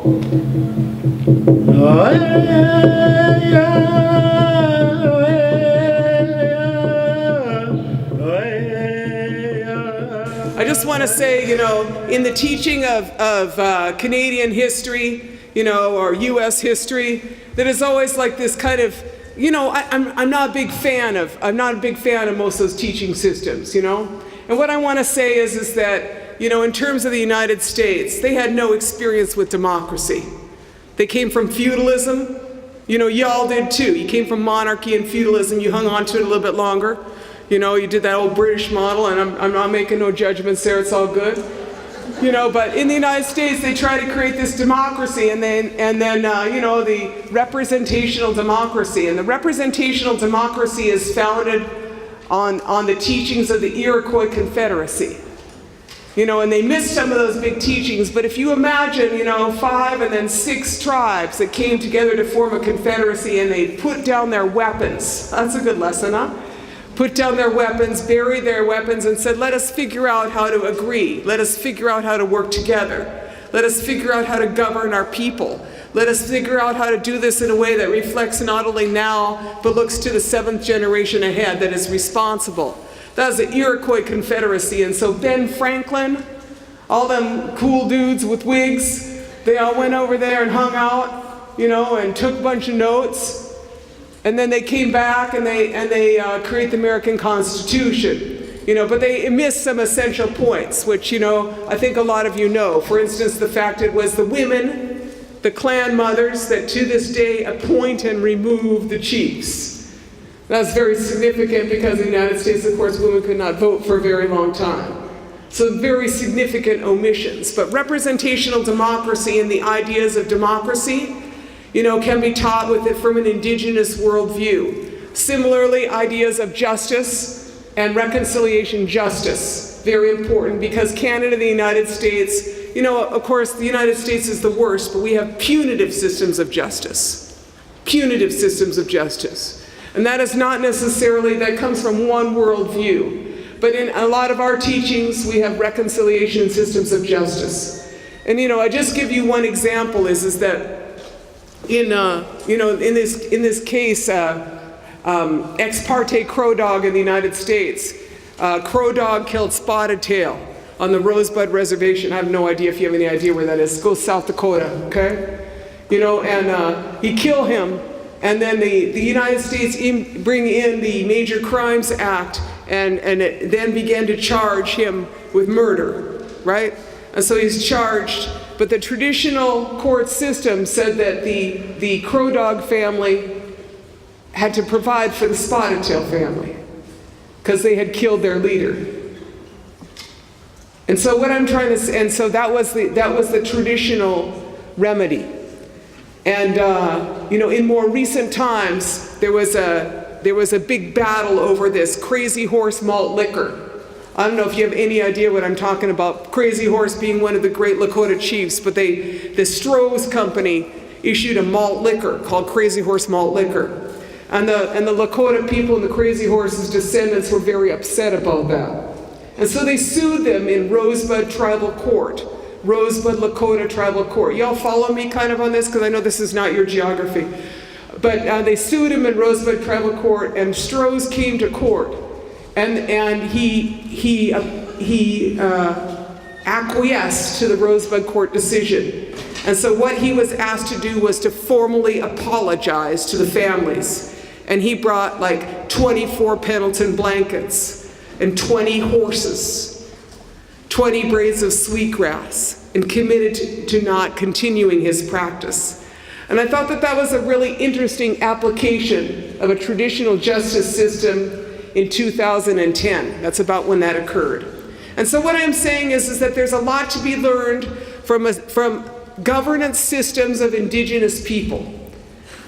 I just want to say, in the teaching of Canadian history, or U.S. history, that is always like this kind of, I'm not a big fan of most of those teaching systems, And what I want to say is that, in terms of the United States, they had no experience with democracy. They came from feudalism. Y'all did too. You came from monarchy and feudalism. You hung on to it a little bit longer. You did that old British model, and I'm not making no judgments there. It's all good. But in the United States, they try to create this democracy, and then the representational democracy. And the representational democracy is founded on the teachings of the Iroquois Confederacy. And they missed some of those big teachings, but if you imagine, 5 and then 6 tribes that came together to form a confederacy, and they put down their weapons. That's a good lesson, huh? Put down their weapons, buried their weapons, and said, let us figure out how to agree. Let us figure out how to work together. Let us figure out how to govern our people. Let us figure out how to do this in a way that reflects not only now, but looks to the 7th generation ahead that is responsible. That was the Iroquois Confederacy. And so Ben Franklin, all them cool dudes with wigs, they all went over there and hung out, and took a bunch of notes. And then they came back and they create the American Constitution, but they missed some essential points, which, I think a lot of you know. For instance, the fact it was the women, the clan mothers, that to this day appoint and remove the chiefs. That's very significant because in the United States, of course, women could not vote for a very long time. So very significant omissions. But representational democracy and the ideas of democracy, can be taught with it from an indigenous worldview. Similarly, ideas of justice and reconciliation justice, very important, because Canada and the United States, of course, the United States is the worst, but we have punitive systems of justice. Punitive systems of justice. And that is not necessarily, that comes from one worldview. But in a lot of our teachings, we have reconciliation systems of justice. And I just give you one example is that in this case, ex parte Crow Dog in the United States, Crow Dog killed Spotted Tail on the Rosebud Reservation. I have no idea if you have any idea where that is. Go South Dakota, okay? And he killed him, and then the United States bring in the Major Crimes Act, and it then began to charge him with murder, right? And so he's charged. But the traditional court system said that the Crow Dog family had to provide for the Spotted Tail family because they had killed their leader. And so what I'm trying to say, and so that was the traditional remedy. And in more recent times, there was a big battle over this Crazy Horse malt liquor. I don't know if you have any idea what I'm talking about. Crazy Horse being one of the great Lakota chiefs, but the Stroh's company issued a malt liquor called Crazy Horse malt liquor. And the Lakota people and the Crazy Horse's descendants were very upset about that. And so they sued them in Rosebud Tribal Court, Rosebud Lakota Tribal Court. Y'all follow me kind of on this? Because I know this is not your geography. But they sued him in Rosebud Tribal Court, and Stroh's came to court. And he acquiesced to the Rosebud Court decision. And so what he was asked to do was to formally apologize to the families. And he brought like 24 Pendleton blankets and 20 horses, 20 braids of sweetgrass, and committed to not continuing his practice. And I thought that was a really interesting application of a traditional justice system in 2010. That's about when that occurred. And so what I'm saying is that there's a lot to be learned from governance systems of Indigenous people.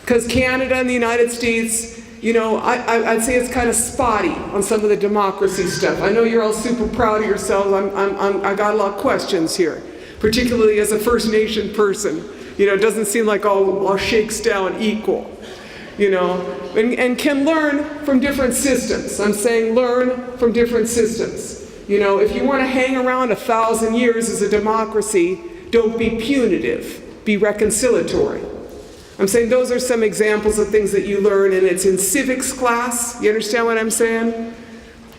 Because Canada and the United States, I'd say it's kind of spotty on some of the democracy stuff. I know you're all super proud of yourselves. I got a lot of questions here, particularly as a First Nation person. It doesn't seem like all shakes down equal. And can learn from different systems. I'm saying learn from different systems. If you want to hang around 1,000 years as a democracy, don't be punitive. be reconciliatory. I'm saying those are some examples of things that you learn, and it's in civics class. You understand what I'm saying?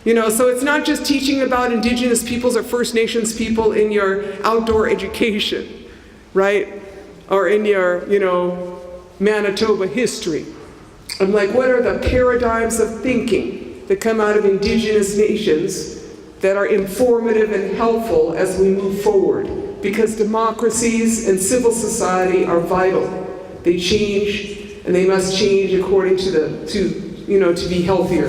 You know, so it's not just teaching about Indigenous peoples or First Nations people in your outdoor education, right? Or in your, you know, Manitoba history. I'm like, what are the paradigms of thinking that come out of Indigenous nations that are informative and helpful as we move forward? Because democracies and civil society are vital. They change, and they must change according to to be healthier.